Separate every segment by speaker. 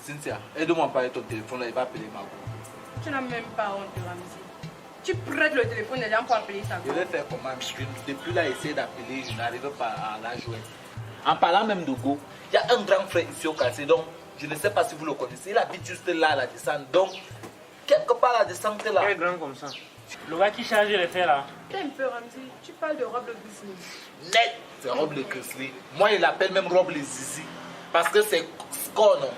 Speaker 1: Cynthia, aide-moi à parler ton téléphone là, il va appeler Mago.
Speaker 2: Tu n'as même pas honte, Ramzi. Tu prêtes le téléphone des gens pour appeler ça.
Speaker 1: Je vais faire comment? Depuis là, essayer d'appeler, je n'arrive pas à la jouer. En parlant même de Go, il y a un grand frère ici au quartier, donc je ne sais pas si vous le connaissez. Il habite juste là à la descente, donc quelque part à la descente là.
Speaker 3: Quel grand comme ça. Le gars qui charge les fers là.
Speaker 2: T'es un peu, Ramzi. Tu parles de Rob le Grizzly.
Speaker 1: Net, c'est Rob le Grizzly. Moi, il l'appelle même Rob le Zizi. Parce que c'est score, non.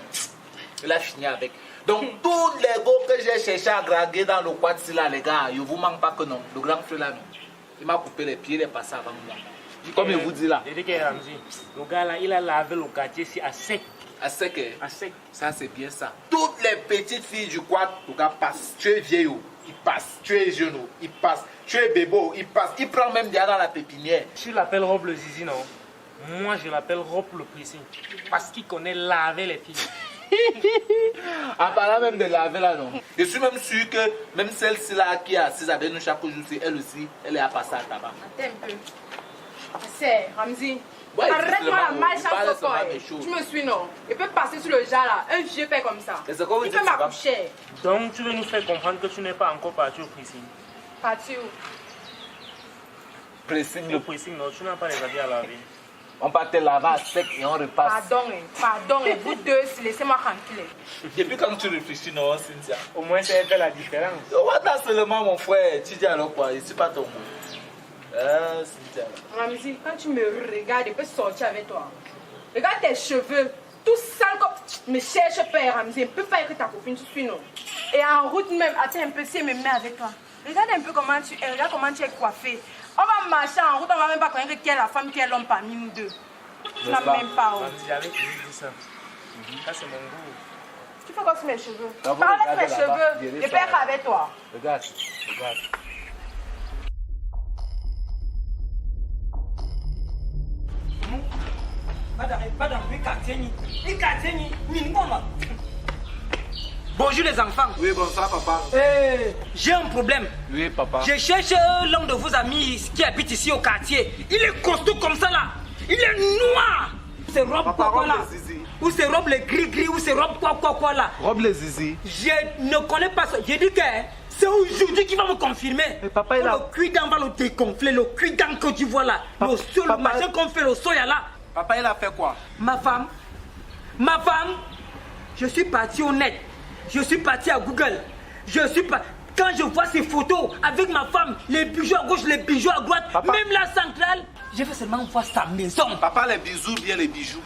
Speaker 1: Il a fini avec. Donc, tous les gars que j'ai cherché à draguer dans le quad là, les gars, je ne vous manque pas que non. Le grand frère là, non. Il m'a coupé les pieds, il est passé avant moi. Comme je vous dis là.
Speaker 3: Je dis que Ramzi, le gars là, il a lavé le quartier ici à sec.
Speaker 1: À sec,
Speaker 3: À sec.
Speaker 1: ça c'est bien ça. Toutes les petites filles du quad, le gars passe. Tu es vieille, il passe. Tu es jeune, il passe. Tu es bébé, il passe. Il prend même Diana dans la pépinière.
Speaker 3: Tu l'appelles Rob le Zizi, non? Moi, je l'appelle Rob le Pressing. Parce qu'il connaît laver les filles.
Speaker 1: En parlant même de laver là, non. Je suis même sûr que même celle-ci là qui est assise avec nous chaque jour, elle aussi, elle est à passer à tabac.
Speaker 2: Attends un peu. C'est Ramzi.
Speaker 1: Ouais,
Speaker 2: Arrête-moi la
Speaker 1: il parle
Speaker 2: malchance au
Speaker 1: seulement
Speaker 2: corps.
Speaker 1: des choses.
Speaker 2: Tu me suis, non? Il peut passer sur le genre là. Un vieux père comme ça.
Speaker 1: Et c'est quoi vous
Speaker 2: Il
Speaker 1: dites,
Speaker 2: peut
Speaker 1: ça va?
Speaker 2: m'accoucher.
Speaker 3: Donc, tu veux nous faire comprendre que tu n'es pas encore parti au Pressing.
Speaker 2: Parti où?
Speaker 1: Pressing,
Speaker 3: Le Pressing, non, tu n'as pas les habits à laver.
Speaker 1: on part te laver à sec et on repasse.
Speaker 2: Pardon, vous deux, laissez-moi tranquille.
Speaker 1: Depuis quand tu réfléchis, non, Cynthia?
Speaker 3: Au moins, c'est fait la différence.
Speaker 1: On va t'as seulement mon frère. Tu dis alors quoi? Je ne suis pas ton mot. Cynthia.
Speaker 2: Ramzi, quand tu me regardes, je peux sortir avec toi. Regarde tes cheveux, tout sale comme... Me cherche père, Ramzi. Je ne peux pas être ta copine, tu suis non. Et en route même, attends un peu, si elle me met avec toi. Regarde un peu comment tu es, regarde comment tu es coiffée. On va marcher en route, on ne va même pas connaître qui est la femme, qui est l'homme parmi nous deux. Tu n'as même pas honte.
Speaker 3: Ramzi, avec qui je dis ça? Ça, c'est mon goût.
Speaker 2: Tu fais quoi sur mes cheveux?
Speaker 1: Là, vous
Speaker 2: Parle avec
Speaker 1: regardez
Speaker 2: mes
Speaker 1: là-bas,
Speaker 2: cheveux,
Speaker 1: direz
Speaker 2: je
Speaker 1: ça,
Speaker 2: perds
Speaker 1: là.
Speaker 2: avec toi.
Speaker 1: Regarde, regarde.
Speaker 4: Bonjour les enfants.
Speaker 1: Oui, bonsoir, papa.
Speaker 4: J'ai un problème.
Speaker 1: Oui, papa.
Speaker 4: Je cherche l'un de vos amis qui habite ici au quartier. Il est costaud comme ça là. Il est noir. C'est Rob
Speaker 1: Papa,
Speaker 4: quoi
Speaker 1: Rob
Speaker 4: là.
Speaker 1: le Zizi.
Speaker 4: Ou c'est Rob le gris-gris ou c'est Rob quoi là.
Speaker 1: Rob les zizi.
Speaker 4: Je ne connais pas ça. J'ai dit que c'est aujourd'hui qu'il va me confirmer.
Speaker 1: Mais papa, il a-
Speaker 4: Le cuit-dent va le dégonfler. Le cuit-dent que tu vois là. Le sol, le
Speaker 1: papa-
Speaker 4: machin qu'on fait, le soya là.
Speaker 1: Papa, il a fait quoi?
Speaker 4: Ma femme, je suis parti au net, je suis parti à Google, quand je vois ces photos avec ma femme, les bijoux à gauche, les bijoux à droite,
Speaker 1: Papa.
Speaker 4: même la centrale, je veux seulement voir sa maison.
Speaker 1: Papa, les bisous, bien les bijoux.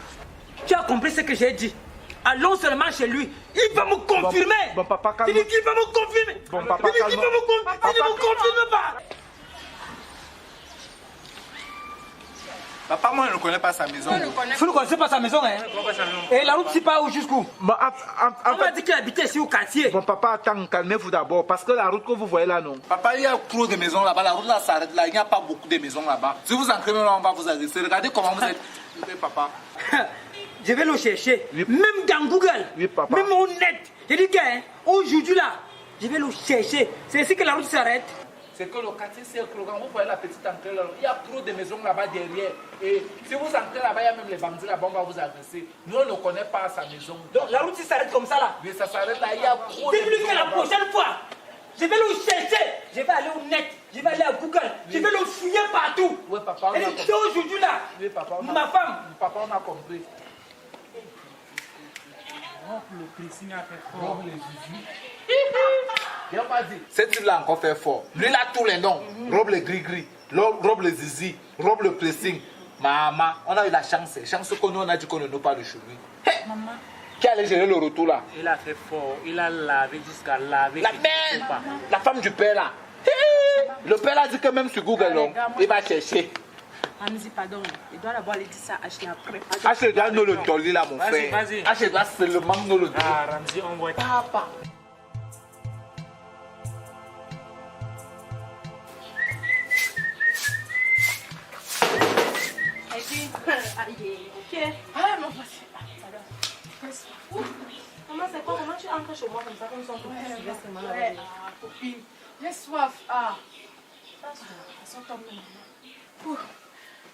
Speaker 4: Tu as compris ce que j'ai dit? Allons seulement chez lui, il va me confirmer.
Speaker 1: bon, papa, calme.
Speaker 4: Il dit qu'il va me confirmer.
Speaker 1: Bon, papa,
Speaker 4: il dit qu'il
Speaker 1: calme.
Speaker 4: va me confirmer. Il ne me confirme pas.
Speaker 1: Papa, moi, je ne connais pas sa maison.
Speaker 4: Vous ne connaissez pas sa maison, hein? Et la route, c'est pas où jusqu'où?
Speaker 1: Bon,
Speaker 4: On m'a dit qu'il habitait ici au quartier.
Speaker 1: bon, papa, attends, calmez-vous d'abord. Parce que la route que vous voyez là, non. Papa, il y a trop de maisons là-bas. La route là s'arrête là. Il n'y a pas beaucoup de maisons là-bas. Si vous entrez là, on va vous agresser. Regardez comment vous êtes. Oui, papa.
Speaker 4: Je vais le chercher.
Speaker 1: Oui.
Speaker 4: Même dans Google.
Speaker 1: Oui, papa.
Speaker 4: Même au net. Je dis que hein, aujourd'hui là, je vais le chercher. C'est ici que la route s'arrête.
Speaker 1: C'est que le quartier, c'est que quand vous voyez la petite entrée là, il y a trop de maisons là-bas derrière. Et si vous entrez là-bas, il y a même les bandits là-bas, on va vous agresser. Nous, on ne connaît pas sa maison.
Speaker 4: Donc la route s'arrête comme ça là.
Speaker 1: Mais ça s'arrête là, il y a trop de
Speaker 4: Dis-lui
Speaker 1: maisons
Speaker 4: que la
Speaker 1: là-bas.
Speaker 4: prochaine fois, je vais le chercher. Je vais aller au net. Je vais aller à Google. Je vais le fouiller partout.
Speaker 1: Oui, papa, on a
Speaker 4: Et
Speaker 1: compris.
Speaker 4: c'est aujourd'hui là.
Speaker 1: Oui, papa, on a-
Speaker 4: Ma femme.
Speaker 1: Papa, on a compris.
Speaker 3: Le Pressing a fait fort.
Speaker 1: Rob les zizi. Il n'a pas dit. Cette type là encore fait fort. Lui, il a tous les noms. Rob le gris-gris, Rob le zizi, Rob le pressing. Maman, on a eu la chance. Chance que nous, on a dit qu'on ne nous pas le chez lui. Hey,
Speaker 2: Maman.
Speaker 1: qui allait gérer le retour là?
Speaker 3: Il a fait fort. Il a lavé jusqu'à laver.
Speaker 1: La
Speaker 3: qu'il ne
Speaker 1: mère,
Speaker 3: sait pas.
Speaker 1: la femme du père là. Hey, le père a dit que même sur Google, non, il va chercher.
Speaker 2: Ramzi, pardon. Il doit d'abord aller dire ça à Ashley après.
Speaker 1: Ashley doit nous le donner là, mon
Speaker 3: Vas-y,
Speaker 1: frère.
Speaker 3: vas-y.
Speaker 1: Ashley doit seulement nous le donner.
Speaker 3: Ah, Ramzi, on voit.
Speaker 1: Papa.
Speaker 2: Et puis, ok. Ah, mon voici. Maman, c'est quoi? Comment tu entres chez moi comme ça, comme ça, pour que tu laisses vraiment la
Speaker 5: Ouais, copine, j'ai soif. Ah, ça tombe même. Ouh.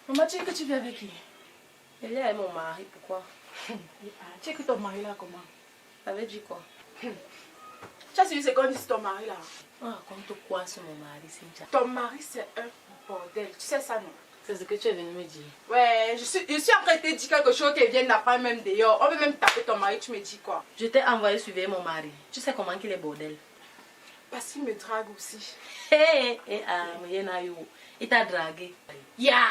Speaker 5: Maman, tu dis que tu viens avec qui?
Speaker 2: Elle est avec mon mari, pourquoi?
Speaker 5: Tu es que ton mari là comment?
Speaker 6: Ça veut dire quoi?
Speaker 2: Tu as suivi ce qu'on dit sur ton mari là?
Speaker 6: On raconte quoi sur mon mari, Cynthia?
Speaker 2: Ton mari c'est un bordel, tu sais ça non?
Speaker 6: C'est ce que tu es venu me dire.
Speaker 2: Ouais, je suis en train de te dire quelque chose qui vient d'apprendre même dehors. On peut même taper ton mari, tu me dis quoi?
Speaker 6: Je t'ai envoyé surveiller mon mari. Tu sais comment qu'il est bordel?
Speaker 2: Parce qu'il me drague aussi.
Speaker 6: Hé, il t'a dragué. Ya!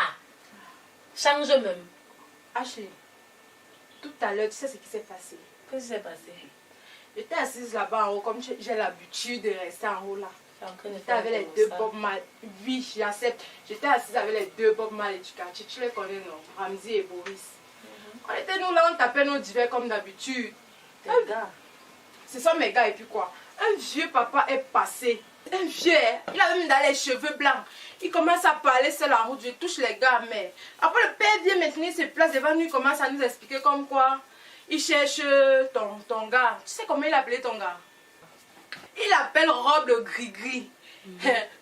Speaker 6: Change même.
Speaker 2: Ashley, tout à l'heure, tu sais ce qui s'est passé?
Speaker 6: Qu'est-ce qui s'est passé?
Speaker 2: J'étais assise là-bas en haut, comme j'ai l'habitude de rester en haut là. J'étais avec les deux Bob Marley. Oui, j'accepte. J'étais assise avec les deux Bob Marley du quartier. Tu les connais, non? Ramzi et Boris. On était nous là, on tapait nos divers comme d'habitude.
Speaker 6: Tes gars.
Speaker 2: Ce sont mes gars et puis quoi? Un vieux papa est passé. Un vieux, il a même dans les cheveux blancs. Il commence à parler seul en route. Je touche les gars, mais après le père vient maintenir ses places devant nous. Il commence à nous expliquer comme quoi il cherche ton gars. Tu sais comment il appelait ton gars? Il appelle Rob le gris-gris.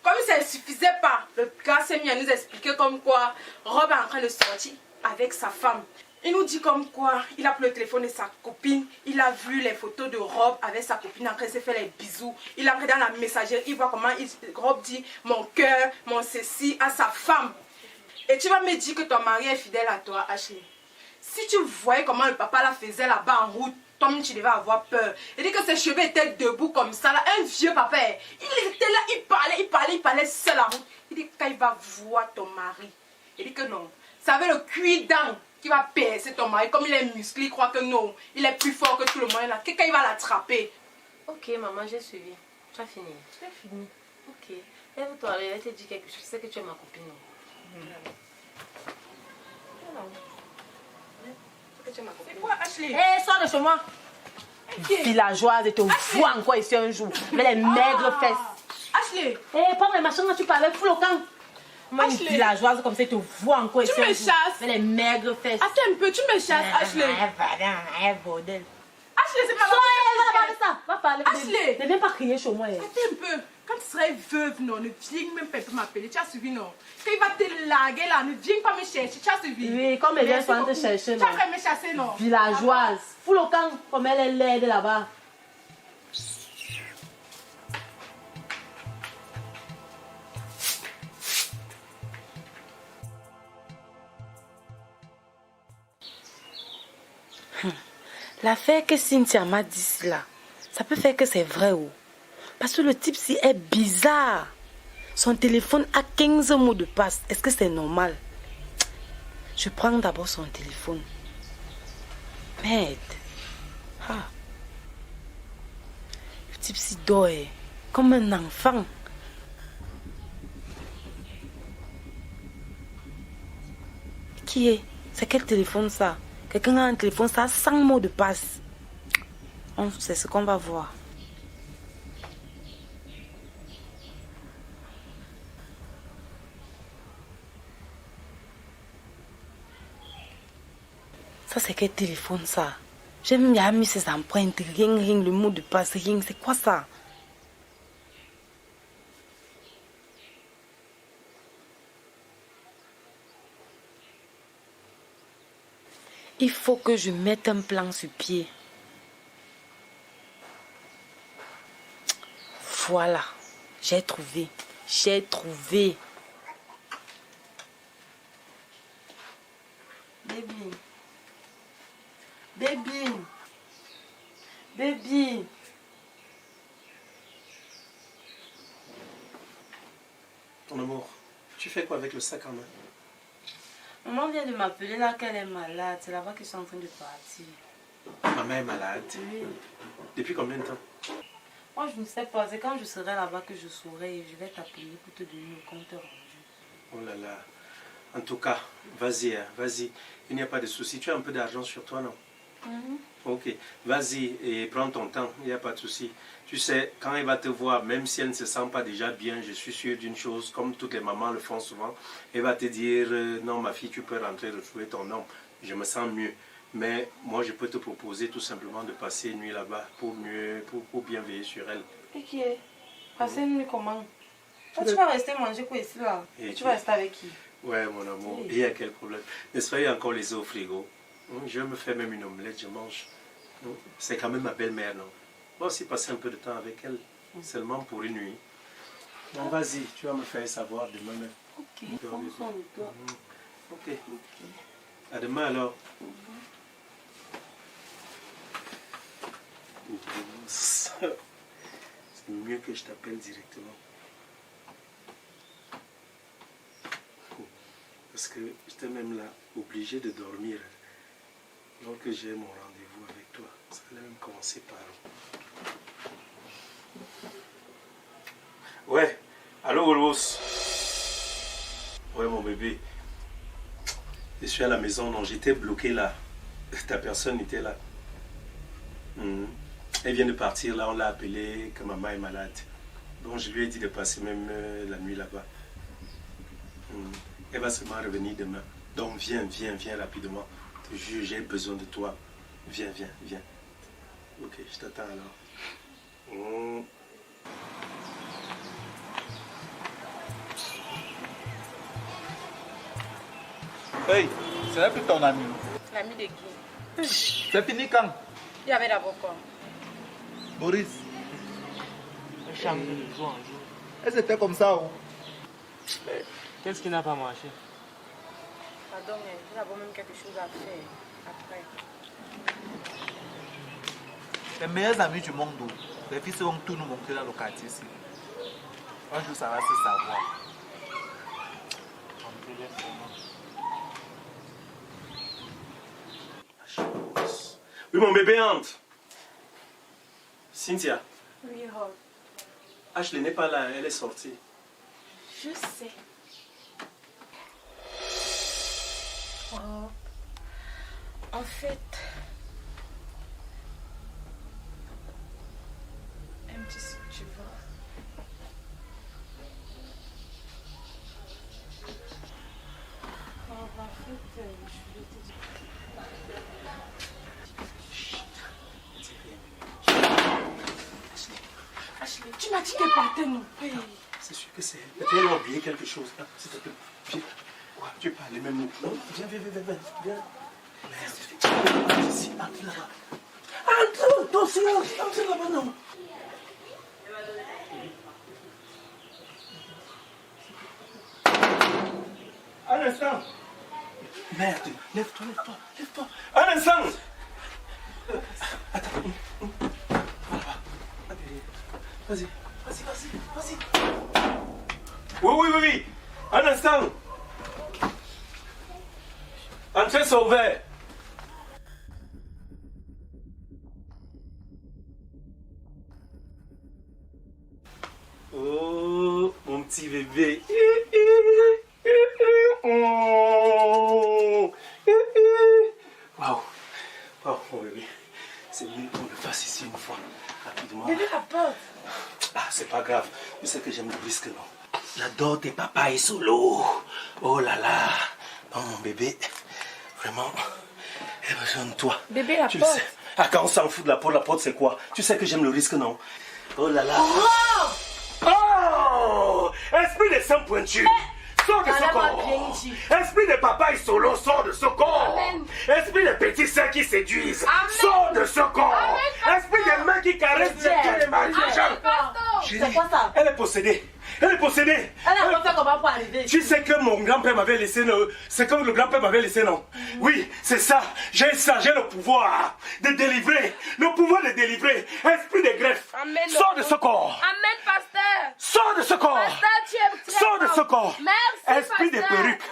Speaker 2: Comme ça ne suffisait pas, le gars s'est mis à nous expliquer comme quoi Rob est en train de sortir avec sa femme. Il nous dit comme quoi il a pris le téléphone de sa copine. Il a vu les photos de Rob avec sa copine en train de se faire les bisous. Il est entré dans la messagerie. Il voit comment Rob dit mon cœur, mon ceci à sa femme. Et tu vas me dire que ton mari est fidèle à toi, Ashley. Si tu voyais comment le papa la faisait là-bas en route, toi-même tu devais avoir peur. Il dit que ses cheveux étaient debout comme ça, là. Un vieux papa. Il était là, il parlait seul en route. Il dit quand il va voir ton mari, il dit que non. Ça avait le cuir-dent qui va percer ton mari. Comme il est musclé, il croit que non. Il est plus fort que tout le monde là. Quelqu'un il va l'attraper.
Speaker 6: Ok, maman, j'ai suivi. Tu as fini? J'ai fini. Ok. Lève-toi, je vais te dire quelque chose. Je sais que tu es ma copine.
Speaker 2: C'est quoi, Ashley?
Speaker 6: Hé, sors de chez moi. Villageoise, et te vois encore ici un jour. Mais les maigres fesses.
Speaker 2: Ashley!
Speaker 6: Hé, pas les machins, tu parlais fou le camp. Moi, une
Speaker 2: Ashley.
Speaker 6: villageoise comme ça, te vois encore ici
Speaker 2: Tu me
Speaker 6: un jour.
Speaker 2: chasses.
Speaker 6: Mais les maigres fesses.
Speaker 2: Attends un peu, tu me chasses, Ashley.
Speaker 6: Bordel.
Speaker 2: Ashley, c'est pas
Speaker 6: Sors, va parler ça. Va parler.
Speaker 2: Ashley.
Speaker 6: Ne viens pas crier chez moi.
Speaker 2: Attends un peu. Quand tu serais veuve, non, ne viens même pas m'appeler. Tu as suivi, non? Quand il va te larguer là, ne viens pas me chercher. Tu as suivi?
Speaker 6: Oui, comme elle vient souvent te chercher,
Speaker 2: Tu
Speaker 6: non.
Speaker 2: as fait me chasser, non?
Speaker 6: Villageoise. Fous le camp comme elle est laide là-bas. L'affaire que Cynthia m'a dit là, ça peut faire que c'est vrai ou. Parce que le type-ci est bizarre. Son téléphone a 15 mots de passe. Est-ce que c'est normal? Je prends d'abord son téléphone. Merde. Ah. Le type-ci dort comme un enfant. Qui est? C'est quel téléphone ça? Quelqu'un a un téléphone, ça a 100 mots de passe. C'est ce qu'on va voir. Ça, c'est quel téléphone ça? J'ai même mis ses empreintes, rien, le mot de passe, rien. C'est quoi ça? Il faut que je mette un plan sur pied. Voilà, j'ai trouvé. J'ai trouvé. Baby. Baby. Baby.
Speaker 7: Ton amour, tu fais quoi avec le sac en main?
Speaker 6: Maman vient de m'appeler là qu'elle est malade. C'est là-bas qu'ils sont en train de partir.
Speaker 7: Maman est malade.
Speaker 6: Oui.
Speaker 7: Depuis combien de temps?
Speaker 6: Moi, je ne sais pas. C'est quand je serai là-bas que je saurai et je vais t'appeler pour te donner le compte rendu.
Speaker 7: Oh là là. En tout cas, vas-y, hein, vas-y. Il n'y a pas de souci. Tu as un peu d'argent sur toi, non? Ok, vas-y et prends ton temps, il n'y a pas de souci. Tu sais, quand elle va te voir, même si elle ne se sent pas déjà bien, je suis sûr d'une chose, comme toutes les mamans le font souvent, elle va te dire, non ma fille, tu peux rentrer retrouver ton homme, je me sens mieux. Mais moi, je peux te proposer tout simplement de passer une nuit là-bas pour bien veiller sur elle.
Speaker 6: Et qui est? Passer une nuit comment? Toi, tu vas rester manger quoi ici là? Et tu vas rester avec qui?
Speaker 7: Ouais, mon amour, il y a quel problème? N'est-ce pas, il y a encore les œufs au frigo. Je me fais même une omelette, je mange. C'est quand même ma belle-mère, non? On va aussi passer un peu de temps avec elle, seulement pour une nuit. Bon, vas-y, tu vas me faire savoir demain même.
Speaker 6: Ok, prends soin de toi.
Speaker 7: Ok. À demain alors. C'est mieux que je t'appelle directement. Parce que j'étais même là, obligé de dormir. Alors que j'ai mon rendez-vous avec toi. Ça allait même commencer par... Ouais. Allô, Olvos. Ouais, mon bébé. Je suis à la maison, non, j'étais bloqué là. Ta personne était là. Elle vient de partir, là, on l'a appelée que maman est malade. Donc je lui ai dit de passer même la nuit là-bas. Elle va seulement revenir demain. Donc viens rapidement. Je te jure, j'ai besoin de toi. Viens. Ok, je t'attends alors.
Speaker 1: Hey, ce n'est plus ton ami.
Speaker 2: L'ami de qui?
Speaker 1: C'est fini quand?
Speaker 2: Il y avait d'abord quoi?
Speaker 1: Boris.
Speaker 3: Un chambre de jour en jour.
Speaker 1: Et c'était comme ça ou?
Speaker 3: Qu'est-ce qui n'a pas marché?
Speaker 2: Pardon, mais nous avons même quelque chose à faire après.
Speaker 1: Les meilleurs amis du monde, les filles vont tout nous montrer dans le quartier ici. Un jour, ça va se savoir.
Speaker 7: Oui, mon bébé entre. Cynthia.
Speaker 5: Oui, Rob.
Speaker 7: Ashley n'est pas là, elle est sortie.
Speaker 5: Je sais. Rob. En fait... Un petit si tu vois. Rob, en fait, je voulais te dire... Ashley, tu m'as dit qu'elle partait, non? Oui.
Speaker 7: C'est sûr que c'est... Peut-être elle a oublié quelque chose. Ah, s'il te plaît, viens. Ouais, tu peux aller même nous. Non, viens. Merde. Entre ici, entre là-bas. Entre, ton silence, entre là-bas, non. Un instant. Merde, lève-toi. Un instant. Attends. Vas-y. Oui. Un instant. Entrez sauvé. Oh, mon petit bébé. Waouh, mon bébé. C'est mieux qu'on le fasse ici une fois, rapidement.
Speaker 5: Bébé, la porte.
Speaker 7: Ah, c'est pas grave. Tu sais que j'aime le risque, non? J'adore tes papas et solo. Oh là là. Non, mon bébé, vraiment, j'ai besoin de toi.
Speaker 5: Bébé, la
Speaker 7: tu
Speaker 5: porte.
Speaker 7: Le sais. Ah, quand on s'en fout de la porte, c'est quoi? Tu sais que j'aime le risque, non? Oh là là. Oh! Esprit de sang pointu. Sors de ce corps. Esprit de papa et solo, sors de ce corps.
Speaker 5: Amen.
Speaker 7: Esprit de petits seins qui séduisent,
Speaker 5: Amen.
Speaker 7: sors de ce corps.
Speaker 5: Amen.
Speaker 7: Esprit de mains qui caressent les maris des gens.
Speaker 5: C'est quoi ça?
Speaker 7: Elle est possédée.
Speaker 5: Elle a pas fait comment pour arriver.
Speaker 7: Tu sais que mon grand-père m'avait laissé, c'est comme le grand-père m'avait laissé, non? Oui, c'est ça. J'ai le pouvoir de délivrer. Le pouvoir de délivrer. Esprit de greffe.
Speaker 2: Amen.
Speaker 7: Sors de ce corps.
Speaker 2: Amen, pasteur.
Speaker 7: Sors de ce corps.
Speaker 2: Pasteur, tu es très
Speaker 7: Sors de ce corps.
Speaker 2: Merci,
Speaker 7: Esprit de
Speaker 2: pasteur.
Speaker 7: perruque.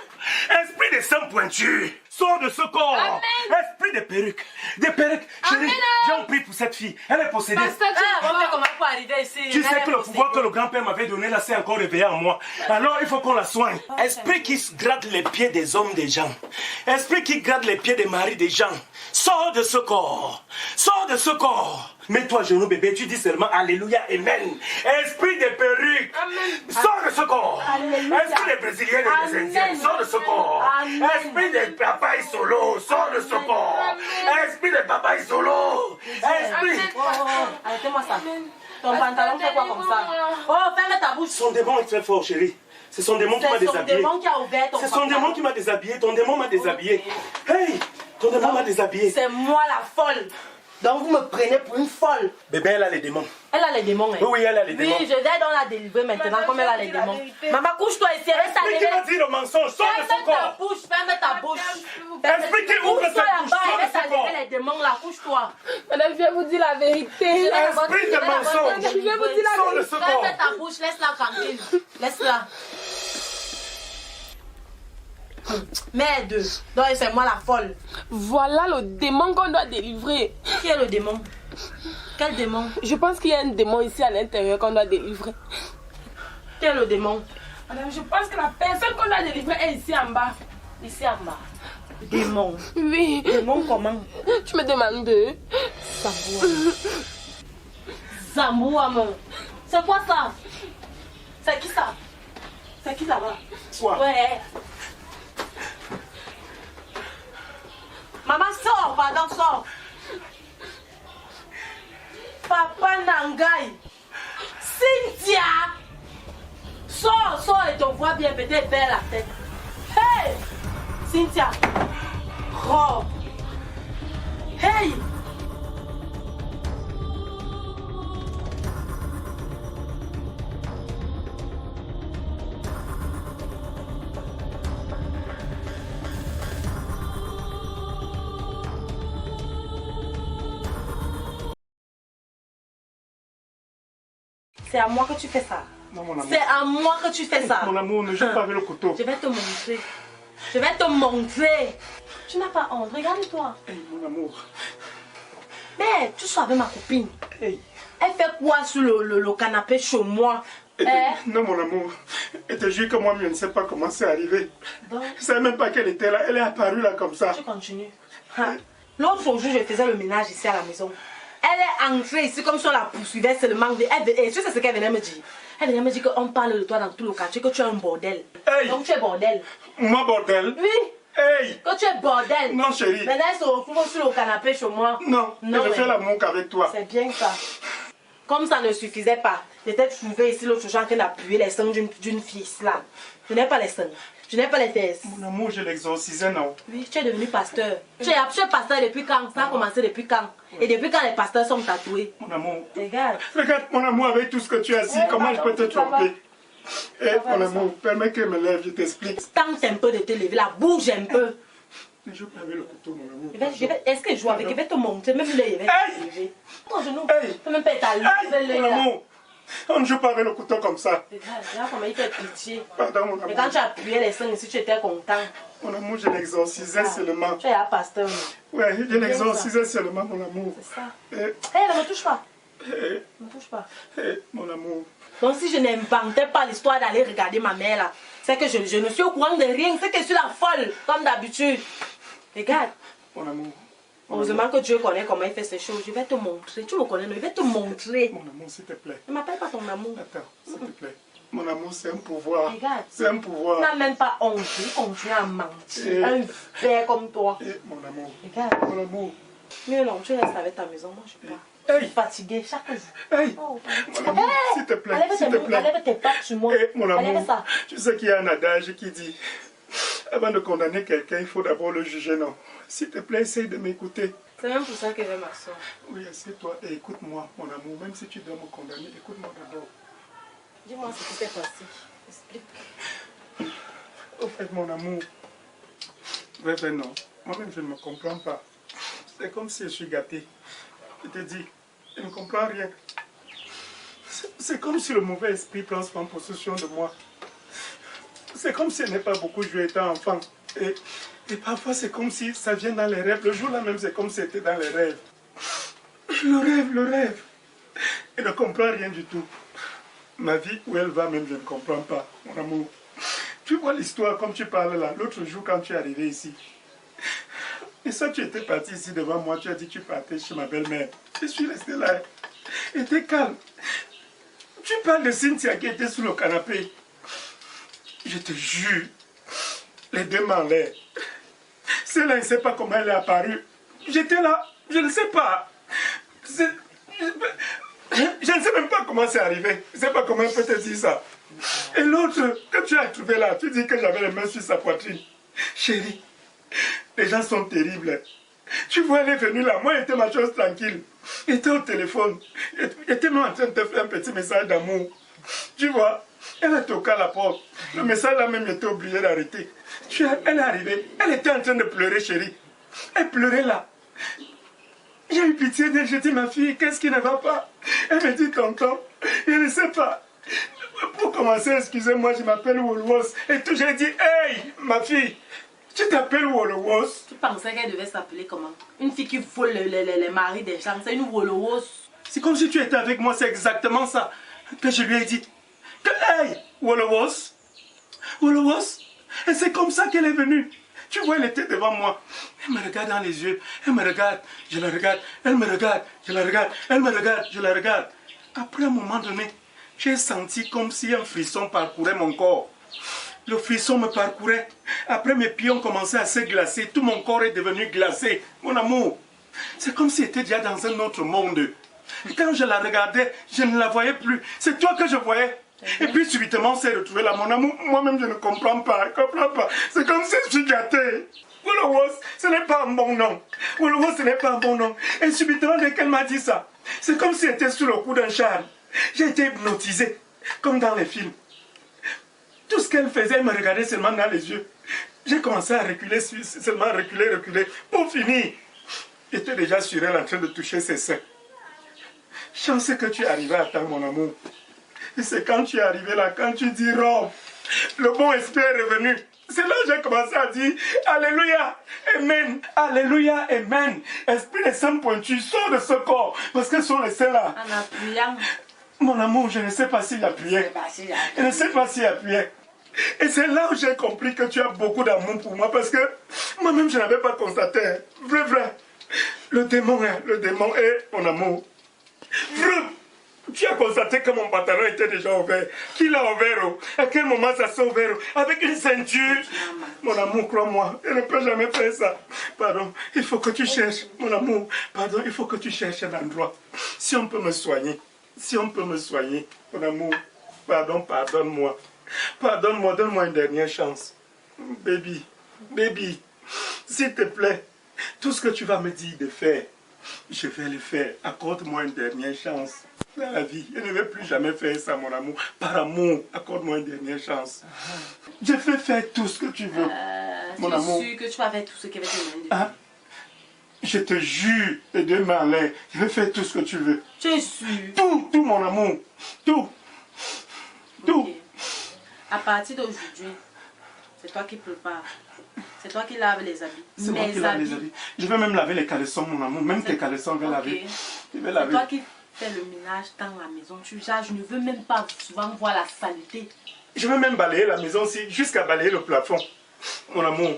Speaker 7: Esprit de sang pointu. Sors de ce corps.
Speaker 2: Amen.
Speaker 7: Esprit de perruque. Des perruques. Chérie,
Speaker 2: Amen.
Speaker 7: viens, on prie pour cette fille. Elle est possédée.
Speaker 5: Pasteur, tu as pas fait comment pour arriver ici.
Speaker 7: Tu sais que le pouvoir que le grand-père m'avait donné là, c'est encore réveillé en moi. Alors il faut qu'on la soigne. Esprit qui gratte les pieds des hommes des gens. Esprit qui gratte les pieds des maris des gens. Sors de ce corps. Sors de ce corps. Mets-toi à genoux, bébé. Tu dis seulement Alléluia, Amen. Esprit des perruques.
Speaker 5: Amen.
Speaker 7: Sors de ce corps.
Speaker 5: Alléluia.
Speaker 7: Esprit des Brésiliens et des
Speaker 5: Amen.
Speaker 7: Indiens. Sors de ce corps.
Speaker 5: Amen.
Speaker 7: Esprit des papas solo. Sors de ce corps. Esprit des papas solo. Esprit.
Speaker 5: Arrêtez-moi ça. Ton pantalon fait quoi comme ça? Oh, ferme ta bouche.
Speaker 7: Son démon est très fort, chérie. C'est son démon qui m'a
Speaker 5: C'est son
Speaker 7: déshabillé.
Speaker 5: démon qui a ouvert ton
Speaker 7: C'est son
Speaker 5: pantalon.
Speaker 7: démon qui m'a déshabillé. Ton démon m'a déshabillé. Hey, ton démon m'a déshabillé.
Speaker 5: C'est moi la folle.
Speaker 6: Donc vous me prenez pour une folle.
Speaker 7: Bébé, elle a les démons.
Speaker 6: Elle a les démons. Hein.
Speaker 7: Oui, elle a les démons.
Speaker 6: Oui, je vais donc la délivrer maintenant
Speaker 2: Madame,
Speaker 6: comme elle a
Speaker 2: je
Speaker 6: les
Speaker 2: dis la
Speaker 6: démons.
Speaker 2: vérité.
Speaker 6: Maman, couche-toi ici, reste à
Speaker 7: Explique qui va dire le mensonge, sors de son
Speaker 6: Ferme ta
Speaker 7: corps.
Speaker 6: bouche, ferme ta bouche.
Speaker 7: Explique qui ouvre
Speaker 6: Couche-toi
Speaker 7: cette bouche,
Speaker 6: là-bas,
Speaker 7: sors de
Speaker 6: reste à
Speaker 7: son corps.
Speaker 6: lever les démons là, couche-toi.
Speaker 2: Madame, je vais vous dire la vérité.
Speaker 7: Esprit de mensonge.
Speaker 2: Je vais vous dire la
Speaker 7: Sors de
Speaker 2: vérité.
Speaker 7: ce corps.
Speaker 6: Ferme ta bouche, laisse-la tranquille. Laisse-la. Merde. Donc c'est moi la folle.
Speaker 5: Voilà le démon qu'on doit délivrer.
Speaker 6: Qui est le démon? Quel démon?
Speaker 5: Je pense qu'il y a un démon ici à l'intérieur qu'on doit délivrer.
Speaker 6: Qui est le démon?
Speaker 2: Madame, je pense que la personne qu'on doit délivrer est ici en bas.
Speaker 6: Ici en bas. Démon.
Speaker 5: Oui.
Speaker 6: Démon comment?
Speaker 5: Tu me demandes.
Speaker 6: Zambouam. C'est quoi ça? C'est qui ça? C'est qui là-bas?
Speaker 7: Quoi?
Speaker 6: Ouais. Maman, sors, pardon, sors. Papa Nangai. Cynthia. Sors, et te vois bien, peut-être vers la tête. Hey! Cynthia. Oh. Hey! C'est à moi que tu fais ça.
Speaker 7: Non, mon amour.
Speaker 6: C'est à moi que tu fais ça.
Speaker 7: Mon amour, ne joue pas avec le couteau.
Speaker 6: Je vais te montrer. Je vais te montrer. Tu n'as pas honte. Regarde-toi.
Speaker 7: Hey, mon amour.
Speaker 6: Mais tu sois avec ma copine.
Speaker 7: Hey.
Speaker 6: Elle fait quoi sur le canapé chez moi?
Speaker 7: Non, mon amour. Et te jure que moi, je ne sais pas comment c'est arrivé.
Speaker 6: Donc,
Speaker 7: Je ne savais même pas qu'elle était là. Elle est apparue là comme ça.
Speaker 6: tu continues. Hein? L'autre jour, je faisais le ménage ici à la maison. Elle est entrée ici comme si on la poursuivait seulement. Et tu sais ce qu'elle venait me dire? Elle venait me dire qu'on parle de toi dans tout le quartier, que tu es un bordel.
Speaker 7: Hey.
Speaker 6: Donc tu es bordel.
Speaker 7: Moi, bordel.
Speaker 6: Oui,
Speaker 7: Hey.
Speaker 6: que tu es bordel.
Speaker 7: Non, chérie.
Speaker 6: Maintenant, elle se retrouve sur le canapé chez moi.
Speaker 7: Non,
Speaker 6: Non,
Speaker 7: je
Speaker 6: mais-
Speaker 7: fais l'amour qu'avec toi.
Speaker 6: C'est bien ça. Comme ça ne suffisait pas, j'étais trouvée ici l'autre jour en train d'appuyer les seins d'une fille là. Je n'ai pas les seins. Je n'ai pas les fesses.
Speaker 7: Mon amour, je l'exorcisais, non?
Speaker 6: Oui, tu es devenu pasteur. Tu es pasteur depuis quand? Ça a commencé depuis quand? Et depuis quand les pasteurs sont tatoués?
Speaker 7: Mon amour.
Speaker 6: Regarde.
Speaker 7: Regarde, mon amour, avec tout ce que tu as dit, comment je peux te tromper? Eh, mon amour, permets que je me lève, je t'explique.
Speaker 6: Tente un peu de te lever là, bouge un peu.
Speaker 7: Ne joue pas avec le couteau, mon amour.
Speaker 6: Est-ce que je joue avec? Je vais te monter, même là, je vais te lever. Ton genou.
Speaker 7: Hey.
Speaker 6: Tu peux même pas être à
Speaker 7: Hey,
Speaker 6: lever
Speaker 7: mon
Speaker 6: là.
Speaker 7: amour, on ne joue pas avec le couteau comme ça.
Speaker 6: Regarde comment il fait pitié.
Speaker 7: Pardon, mon
Speaker 6: Et quand
Speaker 7: amour.
Speaker 6: tu appuyais les seins ici, tu étais content.
Speaker 7: Mon amour, je l'exorcisais seulement.
Speaker 6: Tu es un pasteur.
Speaker 7: Ouais, je l'exorcisais seulement, mon amour.
Speaker 6: C'est ça.
Speaker 7: Eh,
Speaker 6: Hé, ne me touche pas.
Speaker 7: eh,
Speaker 6: Ne me touche pas.
Speaker 7: eh, mon amour.
Speaker 6: Donc si je n'inventais pas l'histoire d'aller regarder ma mère là, c'est que je ne suis au courant de rien, c'est que je suis la folle, comme d'habitude. Regarde,
Speaker 7: Mon amour.
Speaker 6: heureusement que Dieu connaît comment il fait ces choses. Je vais te montrer. Tu me connais, non? Je vais te montrer.
Speaker 7: Mon amour, s'il te plaît.
Speaker 6: Ne m'appelle pas ton amour.
Speaker 7: Attends, s'il te plaît. Mon amour, c'est un pouvoir.
Speaker 6: Regarde.
Speaker 7: C'est un
Speaker 6: Tu
Speaker 7: pouvoir.
Speaker 6: n'as même pas honte. Tu continues à mentir. Un père comme toi.
Speaker 7: Eh, mon amour.
Speaker 6: Regarde.
Speaker 7: Mon amour.
Speaker 6: Mais non, tu restes avec ta maison. Moi, je ne peux pas. Je
Speaker 7: Hey,
Speaker 6: suis fatiguée chaque jour.
Speaker 7: hey,
Speaker 6: Oh,
Speaker 7: mon amour, s'il te plaît,
Speaker 6: enlève
Speaker 7: s'il te plaît.
Speaker 6: enlève tes pattes sur moi.
Speaker 7: Eh, mon amour,
Speaker 6: Enlève ça.
Speaker 7: tu sais qu'il y a un adage qui dit, avant de condamner quelqu'un, il faut d'abord le juger, non? S'il te plaît, essaye de m'écouter.
Speaker 6: C'est même pour ça que je vais m'asseoir.
Speaker 7: Oui, assieds-toi et écoute-moi, mon amour. Même si tu dois me condamner, écoute-moi d'abord.
Speaker 6: Dis-moi ce qui s'est passé. Explique.
Speaker 7: Au fait, mon amour, ouais, non, moi-même je ne me comprends pas. C'est comme si je suis gâté. Je te dis, je ne comprends rien. C'est comme si le mauvais esprit prend possession de moi. C'est comme si je n'ai pas beaucoup joué étant enfant. Et parfois c'est comme si ça vient dans les rêves. Le jour-là même, c'est comme si c'était dans les rêves. Le rêve. Je ne comprends rien du tout. Ma vie, où elle va même, je ne comprends pas, mon amour. Tu vois l'histoire comme tu parles là, l'autre jour quand tu es arrivé ici. Et ça, tu étais parti ici devant moi, tu as dit que tu partais chez ma belle-mère. Je suis resté là. Et t'es calme. Tu parles de Cynthia qui était sous le canapé. Je te jure, les deux mains en l'air. Celle-là, je ne sais pas comment elle est apparue. J'étais là, je ne sais pas. Je ne sais même pas comment c'est arrivé. Je ne sais pas comment elle peut te dire ça. Et l'autre, que tu as trouvé là, tu dis que j'avais les mains sur sa poitrine. Chérie, les gens sont terribles.
Speaker 8: Tu vois, elle est venue là. Moi, j'étais ma chose tranquille. J'étais au téléphone. J'étais même en train de te faire un petit message d'amour. Tu vois, elle a toqué à la porte. Le message là même, j'étais obligé d'arrêter. Elle est arrivée. Elle était en train de pleurer, chérie. Elle pleurait là. J'ai eu pitié d'elle. J'ai dit, ma fille, qu'est-ce qui ne va pas? Elle me dit, tonton, je ne sais pas. Pour commencer, excusez-moi, je m'appelle Wolwos. Et tout, j'ai dit, hey, ma fille, tu t'appelles Wolwos?
Speaker 6: Tu pensais qu'elle devait s'appeler comment? Une fille qui vole les maris des gens, c'est une Wolwos.
Speaker 8: C'est comme si tu étais avec moi, c'est exactement ça que je lui ai dit. Que, hey, Wolwos, Wolwos. Et c'est comme ça qu'elle est venue. Tu vois, elle était devant moi. Elle me regarde dans les yeux. Elle me regarde, je la regarde. Elle me regarde, je la regarde. Elle me regarde, je la regarde. Après un moment donné, j'ai senti comme si un frisson parcourait mon corps. Le frisson me parcourait. Après, mes pieds ont commencé à se glacer. Tout mon corps est devenu glacé. Mon amour, c'est comme si j'étais déjà dans un autre monde. Et quand je la regardais, je ne la voyais plus. C'est toi que je voyais. Et puis subitement, on s'est retrouvé là. Mon amour, moi-même, je ne comprends pas. Je ne comprends pas. C'est comme si je suis gâté. Wolowos, ce n'est pas un bon nom. Wolowos, ce n'est pas un bon nom. Et subitement, dès qu'elle m'a dit ça, c'est comme si j'étais sous le coup d'un charme. J'ai été hypnotisé, comme dans les films. Tout ce qu'elle faisait, elle me regardait seulement dans les yeux. J'ai commencé à reculer, seulement reculer. Pour finir, j'étais déjà sur elle en train de toucher ses seins. Chance que tu es arrivé à temps, mon amour. Et c'est quand tu es arrivé là, quand tu dis Rob, le bon esprit est revenu. C'est là que j'ai commencé à dire Alléluia, Amen, Alléluia, Amen. Esprit des saints pointus, sors de ce corps, parce que ce sont les saints là.
Speaker 6: En appuyant.
Speaker 8: Mon amour, je ne sais pas s'il appuyait. Je ne sais pas s'il appuyait. Et c'est là où j'ai compris que tu as beaucoup d'amour pour moi, parce que moi-même je n'avais pas constaté. Vrai. Le démon est mon amour. Vrai. Tu as constaté que mon pantalon était déjà ouvert. Qui l'a ouvert? À quel moment ça s'est ouvert? Avec une ceinture. Mon amour, crois-moi, je ne peux jamais faire ça. Pardon, il faut que tu cherches, mon amour. Pardon, il faut que tu cherches un endroit. Si on peut me soigner. Si on peut me soigner, mon amour. Pardon, pardonne-moi. Pardonne-moi, donne-moi une dernière chance. Baby, s'il te plaît, tout ce que tu vas me dire de faire, je vais le faire. Accorde-moi une dernière chance. Dans la vie, je ne vais plus jamais faire ça, mon amour. Par amour, accorde-moi une dernière chance. Je vais faire tout ce que tu veux, mon amour.
Speaker 6: Je suis sûr que tu vas faire tout ce qui va te demander.
Speaker 8: Hein? Je te jure, les deux mains en l'air, je vais faire tout ce que tu veux.
Speaker 6: Tu es sûr?
Speaker 8: Tout, mon amour. Tout.
Speaker 6: Okay. À partir d'aujourd'hui, c'est toi qui prépares. C'est toi qui laves les habits.
Speaker 8: C'est moi qui lave les habits. Je vais même laver les caleçons, mon amour. Même tes caleçons, je vais laver. Je vais laver.
Speaker 6: C'est toi qui fais le ménage dans la maison. Je ne veux même pas souvent voir la saleté.
Speaker 8: Je vais même balayer la maison aussi, jusqu'à balayer le plafond. Mon amour,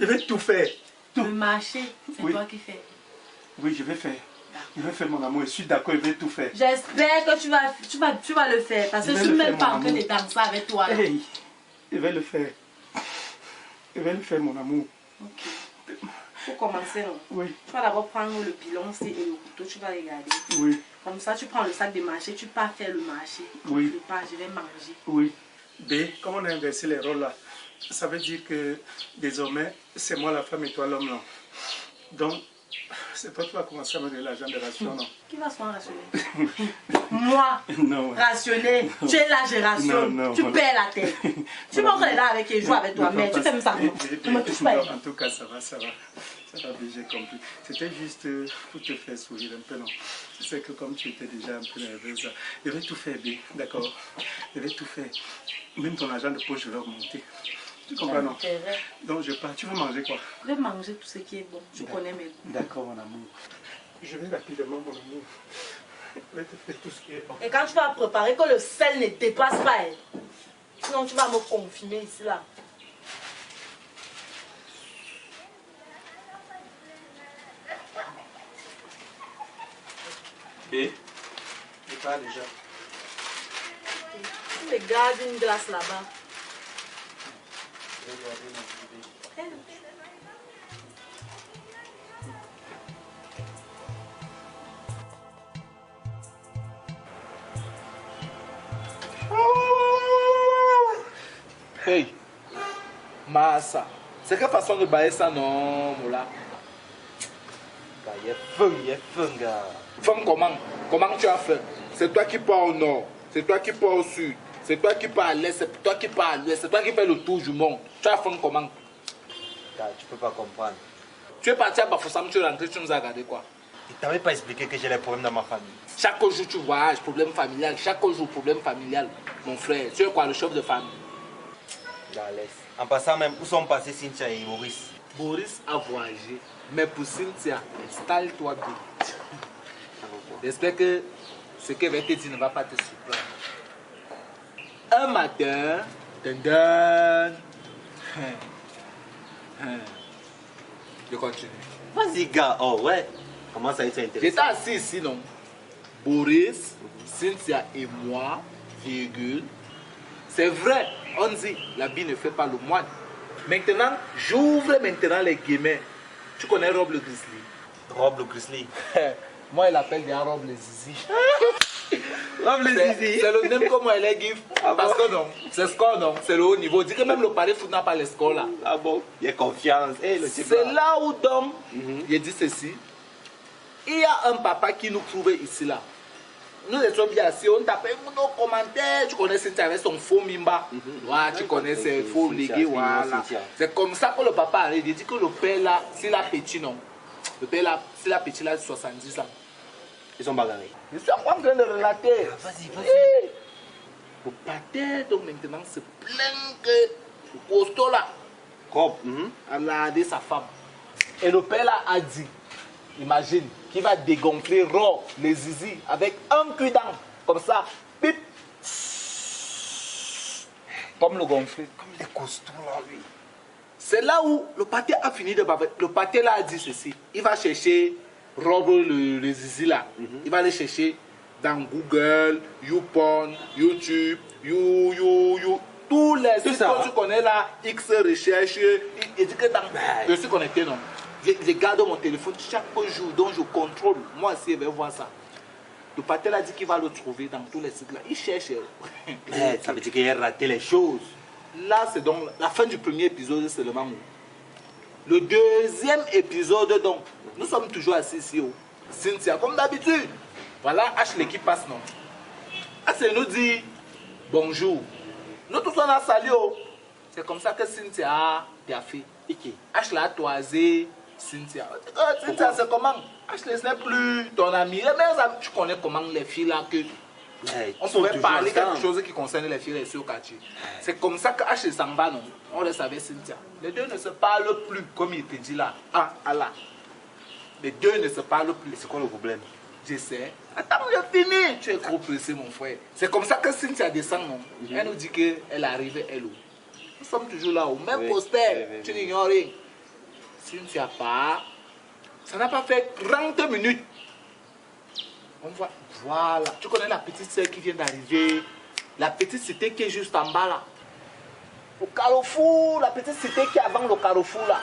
Speaker 8: je vais tout faire. Tout.
Speaker 6: Le marché, c'est toi qui fais.
Speaker 8: Oui, je vais faire. Je vais faire, mon amour. Je suis d'accord, je vais tout faire.
Speaker 6: J'espère que tu vas le faire. Parce que je ne suis même pas en train de danser avec toi.
Speaker 8: Hey, je vais le faire. Je vais le faire, mon amour.
Speaker 6: Ok. Pour commencer, non?
Speaker 8: Oui.
Speaker 6: Tu vas d'abord prendre le pilon et le couteau, tu vas regarder.
Speaker 8: Oui.
Speaker 6: Comme ça, tu prends le sac de marché, tu pars faire le marché.
Speaker 8: Oui.
Speaker 6: Je vais manger.
Speaker 8: Oui. B, comme on a inversé les rôles là, ça veut dire que désormais, c'est moi la femme et toi l'homme, non? Donc, c'est toi qui vas commencer à me donner l'argent de ration, non?
Speaker 6: Qui va se faire rationner? Moi?
Speaker 8: Non.
Speaker 6: Rationner? Non. Tu es là, je rationne.
Speaker 8: Non,
Speaker 6: tu perds la tête. Tu montres les là avec et joue avec toi, mais tu fais même ça. Tu me touches pas.
Speaker 8: En tout cas, ça va. Ça va, j'ai compris. C'était juste pour te faire sourire un peu, non? Tu sais que comme tu étais déjà un peu nerveuse, je vais tout faire bien, d'accord? Je vais tout faire. Même ton argent de poche, je vais augmenter. Tu comprends, non? Donc je pars. Tu veux manger quoi?
Speaker 6: Je vais manger tout ce qui est bon. Tu connais mes goûts.
Speaker 8: D'accord, mon amour. Je vais rapidement, mon amour. Je vais te faire tout ce qui est bon.
Speaker 6: Et quand tu vas préparer, que le sel ne dépasse pas, sinon tu vas me confirmer ici, là.
Speaker 8: Et je pars déjà.
Speaker 6: Tu me gardes une glace là-bas.
Speaker 8: Je vais garder mon bébé.
Speaker 1: Hey, Massa, c'est quelle façon de bailler ça, non, Moula?
Speaker 9: Il est fun, gars.
Speaker 1: Femme, comment tu as fait? C'est toi qui pars au nord, c'est toi qui pars au sud, c'est toi qui pars à l'est, c'est toi qui pars à l'ouest, c'est toi qui fais le tour du monde. Tu as fait comment?
Speaker 9: Gars, tu peux pas comprendre.
Speaker 1: Tu es parti à Bafoussam, tu es rentré, tu nous as regardé quoi?
Speaker 9: Il t'avait pas expliqué que j'ai des problèmes dans ma famille.
Speaker 1: Chaque jour tu voyages, problème familial, chaque jour problème familial. Mon frère, tu es quoi, le chef de famille?
Speaker 9: Gars, laisse. En passant même, où sont passés Cynthia et Boris?
Speaker 1: Boris a voyagé, mais pour Cynthia, installe-toi bien. J'espère que ce qu'elle va te dire ne va pas te surprendre. Un matin, je continue.
Speaker 9: Vas-y, gars. Oh, ouais. Comment ça a été intéressant?
Speaker 1: J'étais assis ici, non? Boris, Cynthia et moi, virgule. C'est vrai, on dit, la bille ne fait pas le moine. Maintenant, j'ouvre maintenant les guillemets. Tu connais Rob le Grizzly?
Speaker 9: Rob le Grizzly.
Speaker 1: Moi, il appelle bien Rob le Zizi.
Speaker 9: Rob le Zizi.
Speaker 1: C'est le même comme elle est give. Parce que non, c'est score, non, c'est le haut niveau. Dis que même le pari foot n'a pas les scores là.
Speaker 9: Ah bon? Il y a confiance.
Speaker 1: C'est là où donc, il dit ceci. Il y a un papa qui nous trouvait ici là. Nous étions bien assis, on tapait nos commentaires. Tu connais Cynthia avec son faux mimba. Voilà, tu connais ses faux légués. Voilà. C'est comme ça que le papa arrive. Il dit que le père là, s'il a petit, non. Le père là, s'il a petit là, 70 ans.
Speaker 9: Ils sont bagarrés.
Speaker 1: Je suis en train de relater.
Speaker 9: Vas-y.
Speaker 1: Le pâté, donc maintenant, se plaint que le costaud là a lardé sa femme. Et le père là a dit, imagine, qu'il va dégonfler Ro, les zizi, avec un cul d'âne, comme ça, pip, comme le gonfler.
Speaker 9: Comme les costauds là, oui.
Speaker 1: C'est là où le pâté a fini de baver. Le pâté là a dit ceci, il va chercher Rob le zizi là, il va aller chercher dans Google, YouPorn, YouTube, tous les sites que tu connais là, X recherche, il dit que dans... Je suis connecté, non? Je garde mon téléphone chaque jour, donc je contrôle. Moi aussi, je vais voir ça. Le patel a dit qu'il va le trouver dans tous les sites là. Il cherche.
Speaker 9: Mais ça veut dire qu'il a raté les choses.
Speaker 1: Là, c'est donc la fin du premier épisode seulement. Le deuxième épisode, donc, nous sommes toujours assis ici. Cynthia, comme d'habitude. Voilà, Ashley qui passe, non? Ashley nous dit bonjour. Nous tous on a salué. C'est comme ça que Cynthia t'a fait. Ashley a toisé Cynthia. Cynthia, c'est comment? Ashley, ce n'est plus ton ami. Les meilleurs amis, tu connais comment les filles là que... On pouvait parler quelque chose qui concerne les filles ici au quartier. C'est comme ça que Ashley s'en va, non? On le savait, Cynthia. Les deux ne se parlent plus, comme il te dit là. Ah, Allah. Les deux ne se parlent plus.
Speaker 9: C'est quoi le problème?
Speaker 1: Je sais. Attends, j'ai fini. Tu es trop pressé, mon frère. C'est comme ça que Cynthia descend, non? Elle nous dit qu'elle arrive, elle. Nous sommes toujours là, au même poster. Tu n'ignores rien. Cynthia part. Ça n'a pas fait 30 minutes. On voit, voilà. Tu connais la petite soeur qui vient d'arriver. La petite cité qui est juste en bas là. Au carrefour, la petite cité qui est avant le carrefour là.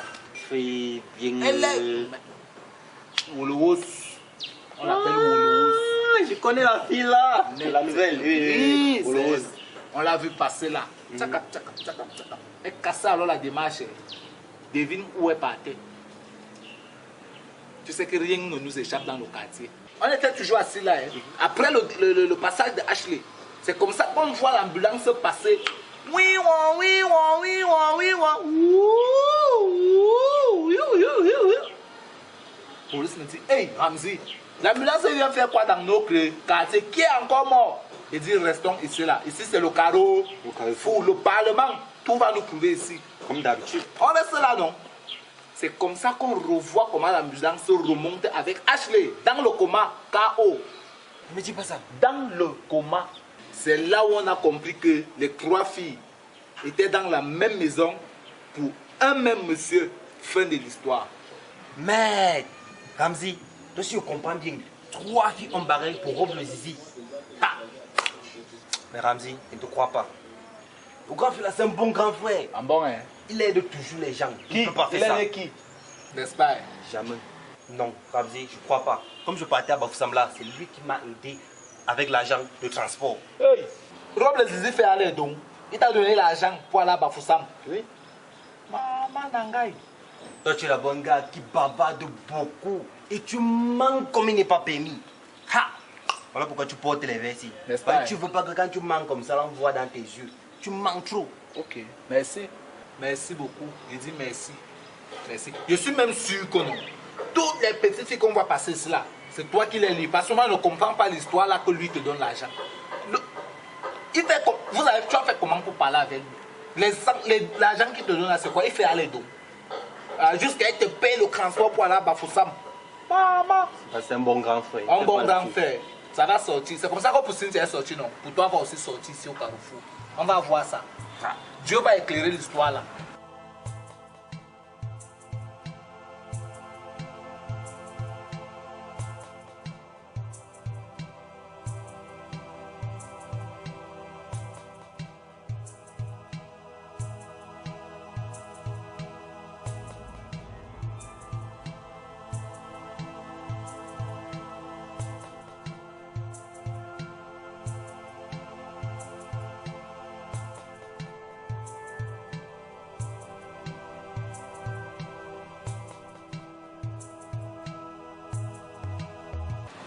Speaker 9: Oui, bien.
Speaker 1: Elle est. Wolowos. On l'appelle Wolowos.
Speaker 9: Je connais la fille là. La nouvelle.
Speaker 1: Oui, on l'a vu passer là. Tchaka, tchaka, tchaka, tchaka. Elle casse alors la démarche. Devine où est partie. Tu sais que rien ne nous échappe dans le quartier. On était toujours assis là. Hein. Après le passage de Ashley, c'est comme ça qu'on voit l'ambulance passer. Oui, oui, oui, oui, oui. Police me dit, hey Ramzi, l'ambulance vient faire quoi dans nos quartiers? Qui est encore mort? Il dit, restons ici là. Ici c'est le carreau, le parlement. Tout va nous prouver ici.
Speaker 9: Comme d'habitude.
Speaker 1: On reste là, non? C'est comme ça qu'on revoit comment l'ambulance remonte avec Ashley dans le coma, KO.
Speaker 9: Ne me dis pas ça.
Speaker 1: Dans le coma. C'est là où on a compris que les trois filles étaient dans la même maison pour un même monsieur. Fin de l'histoire.
Speaker 9: Mais, Ramzi, toi si tu comprends bien, 3 filles ont barré pour Rob le zizi. Ah. Mais Ramzi, je ne te crois pas. Le grand frère, c'est un bon grand frère.
Speaker 1: Ah bon, hein?
Speaker 9: Il aide toujours les gens.
Speaker 1: Qui?
Speaker 9: Il peut pas faire
Speaker 1: il
Speaker 9: ça.
Speaker 1: aide qui? N'est-ce pas?
Speaker 9: Jamais. Non, Ramzi, je ne crois pas. Comme je partais à Bafoussam là, c'est lui qui m'a aidé avec l'argent de transport.
Speaker 1: Hey! Rob le zizi fait aller donc. Il t'a donné l'argent pour aller à Bafoussam.
Speaker 9: Oui.
Speaker 1: Maman Nangaï.
Speaker 9: Toi, tu es la bonne gars qui bavarde beaucoup. Et tu manques comme il n'est pas permis. Ha! Voilà pourquoi tu portes les verres ici.
Speaker 1: N'est-ce pas,
Speaker 9: Tu veux pas que quand tu manques comme ça, on voit dans tes yeux. Tu manques trop.
Speaker 1: Ok, merci. Merci beaucoup. Je dis merci. Merci. Je suis même sûr que non. Toutes les petites filles qu'on va passer cela, c'est toi qui les lis. Parce que moi, je ne comprends pas l'histoire là que lui te donne l'argent. Tu as fait comment pour parler avec lui? L'argent qu'il te donne là, c'est quoi? Il fait aller dos. Jusqu'à il te paye le transport pour aller à Bafoussam. Maman.
Speaker 9: C'est un bon grand frère.
Speaker 1: Un bon grand frère. Ça va sortir. C'est comme ça que pour Cynthia est sorti, non? Pour toi, va aussi sortir ici au Carrefour. On va voir ça. Dieu va éclairer l'histoire là.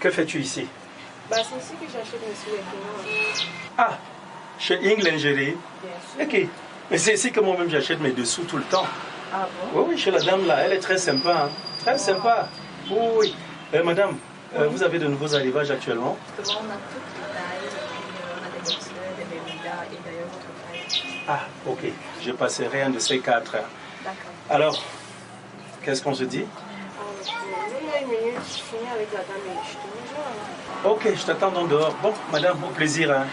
Speaker 8: Que fais-tu ici?
Speaker 2: Bah, c'est ici que j'achète mes sous-vêtements.
Speaker 8: Ah, chez Ing Lingerie.
Speaker 2: Bien sûr.
Speaker 8: Ok. Mais c'est ici que moi-même j'achète mes dessous tout le temps.
Speaker 2: Ah bon?
Speaker 8: Oui, oui, chez la dame là. Elle est très sympa. Hein. Très sympa. Oui, oui. Madame, vous avez de nouveaux arrivages actuellement?
Speaker 5: On a toutes les tailles, on a des boxers, des bermudas et d'ailleurs votre taille.
Speaker 8: Ah, ok. Je passerai un de ces quatre.
Speaker 5: D'accord.
Speaker 8: Alors, qu'est-ce qu'on se dit?
Speaker 2: Donne-moi une minute, je finis avec la dame et je te rejoins.
Speaker 8: Ok, je t'attends donc dehors. Bon, madame, au plaisir. Hein.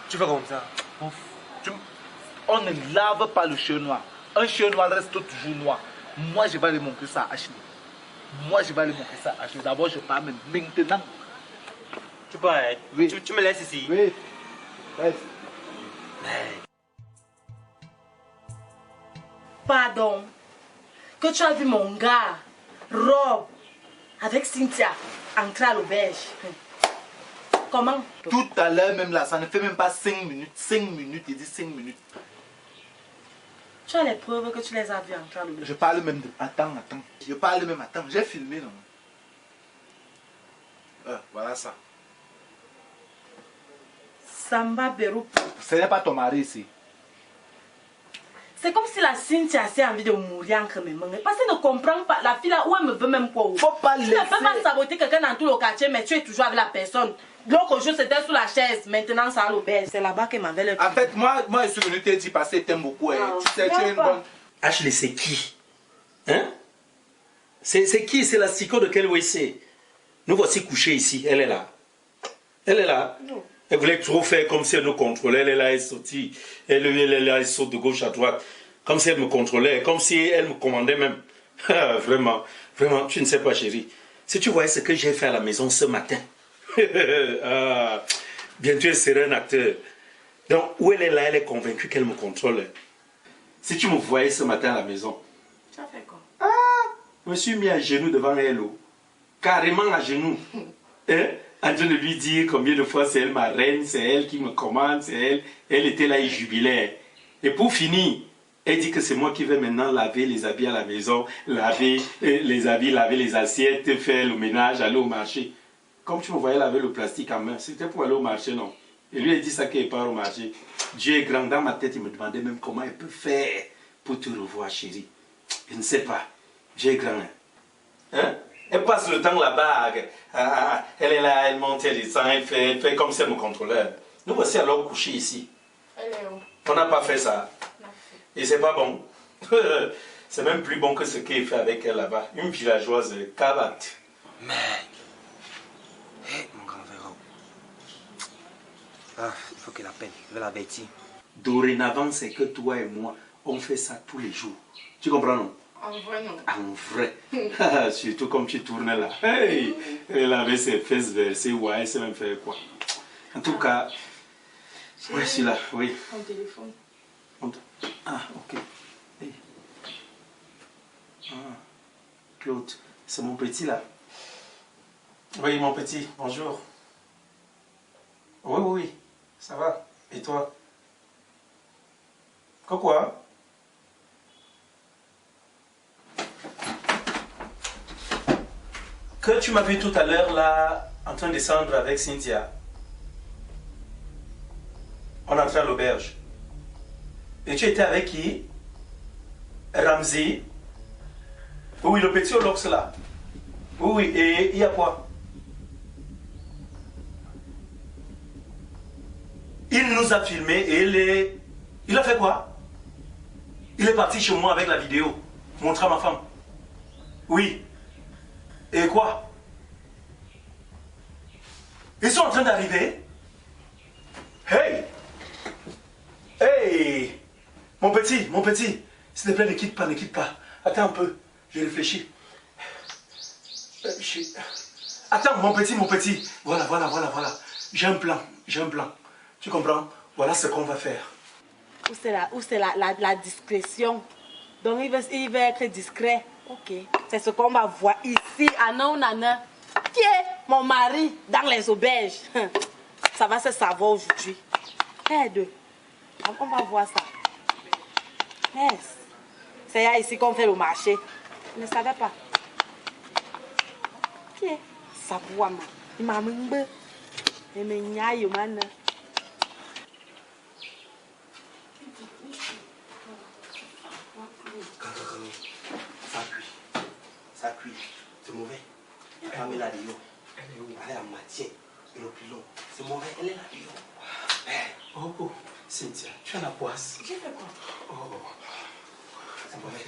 Speaker 9: Tu fais comme ça.
Speaker 1: On ne lave pas le chien noir. Un chien noir reste toujours noir. Moi, je vais aller montrer ça à Ashley. Moi, je vais aller montrer ça à Ashley. D'abord, je parle maintenant.
Speaker 9: Tu peux être.
Speaker 1: Oui.
Speaker 9: Tu me laisses ici.
Speaker 1: Oui. Reste.
Speaker 6: Pardon. Que tu as vu mon gars, Rob, avec Cynthia, entrer à l'auberge. Comment?
Speaker 1: Tout à l'heure, même là, ça ne fait même pas 5 minutes. 5 minutes, il dit 5 minutes.
Speaker 6: Tu as les preuves que tu les as vus entrer à l'auberge.
Speaker 1: Je parle même de. Attends. Je parle même, attends. J'ai filmé, non? Voilà ça.
Speaker 6: Samba Berou.
Speaker 1: Ce n'est pas ton mari ici.
Speaker 6: C'est comme si la Cynthia a envie de mourir en crème. Parce qu'elle ne comprend pas. La fille là où elle me veut même quoi.
Speaker 1: Faut pas
Speaker 6: tu
Speaker 1: laisser.
Speaker 6: ne peux pas saboter quelqu'un dans tout le quartier, mais tu es toujours avec la personne. L'autre jour c'était sous la chaise, maintenant c'est à l'auberge. C'est là-bas qu'elle m'avait le.
Speaker 1: En fait, moi je suis venu te dire parce que t'aimes beaucoup.
Speaker 6: Ah,
Speaker 1: tu sais, tu es une bonne.
Speaker 8: Ashley, c'est qui? Hein? C'est qui? C'est la psycho de quel WC? Nous voici couchés ici. Elle est là. Elle est là.
Speaker 6: Non.
Speaker 8: Elle voulait trop faire comme si elle nous contrôlait. Elle est là, elle est sortie. Elle est là, elle saute de gauche à droite. Comme si elle me contrôlait. Comme si elle me commandait même. Vraiment, tu ne sais pas, chérie. Si tu voyais ce que j'ai fait à la maison ce matin. Bien, tu es serein acteur. Donc, où elle est là, elle est convaincue qu'elle me contrôle. Si tu me voyais ce matin à la maison.
Speaker 6: Tu as fait quoi?
Speaker 8: Je me suis mis à genoux devant elle. Carrément à genoux. Hein? En train de lui dire combien de fois c'est elle ma reine, c'est elle qui me commande, c'est elle. Elle était là, elle jubilait. Et pour finir, elle dit que c'est moi qui vais maintenant laver les habits à la maison, laver les habits, laver les assiettes, faire le ménage, aller au marché. Comme tu me voyais laver le plastique en main, c'était pour aller au marché, non? Et lui, il dit ça qu'il part au marché. Dieu est grand. Dans ma tête, il me demandait même comment elle peut faire pour te revoir, chérie. Je ne sais pas. Dieu est grand. Hein? Elle passe le temps là-bas. Elle est là, elle monte, elle descend, elle fait comme si elle me contrôlait. Nous voici alors couchés ici.
Speaker 2: Elle est où?
Speaker 8: On n'a pas fait ça. Et c'est pas bon. C'est même plus bon que ce qui est fait avec elle là-bas. Une villageoise cavate.
Speaker 9: Mais. Hé, mon grand frère. Ah, il faut qu'elle appelle. Je vais l'avertir.
Speaker 8: Dorénavant, c'est que toi et moi, on fait ça tous les jours. Tu comprends, non?
Speaker 2: En vrai, non.
Speaker 8: En vrai. Surtout comme tu tournais là. Hey, elle avait ses fesses versées, ouais, elle sait même faire quoi. En tout cas,
Speaker 7: Oui, celui-là, oui.
Speaker 5: Mon téléphone.
Speaker 7: Ah, ok. Hey. Ah, Claude, c'est mon petit là. Oui, mon petit, bonjour. Oui, oui, oui, ça va. Et toi? Quoi? Que tu m'as vu tout à l'heure là, en train de descendre avec Cynthia. On entrait à l'auberge. Et tu étais avec qui? Ramzi? Oui, le petit Olox là. Oui, oui, et il y a quoi? Il nous a filmé et il a fait quoi? Il est parti chez moi avec la vidéo, montrer à ma femme. Oui. Et quoi? Ils sont en train d'arriver? Hey! Hey! Mon petit, s'il te plaît, ne quitte pas. Attends un peu, je réfléchis. Attends, mon petit. Voilà. J'ai un plan. Tu comprends? Voilà ce qu'on va faire.
Speaker 6: Où c'est la discrétion? Donc il va être discret. Ok. C'est ce qu'on va voir ici à Naunana. Qui est mon mari dans les auberges? Ça va se savoir aujourd'hui. Aide. On va voir ça. Yes. C'est ici qu'on fait le marché. Je ne savais pas. Qui est? Ça voit ma. Il m'a mis un et me nyaille man.
Speaker 9: Ça cuit. C'est mauvais. La femme est là-dedans. Elle est à moitié. Et le plus long. C'est mauvais. Elle est là-dedans.
Speaker 7: Oh, Cynthia, tu as la poisse.
Speaker 5: J'ai fait quoi?
Speaker 7: Oh, c'est mauvais.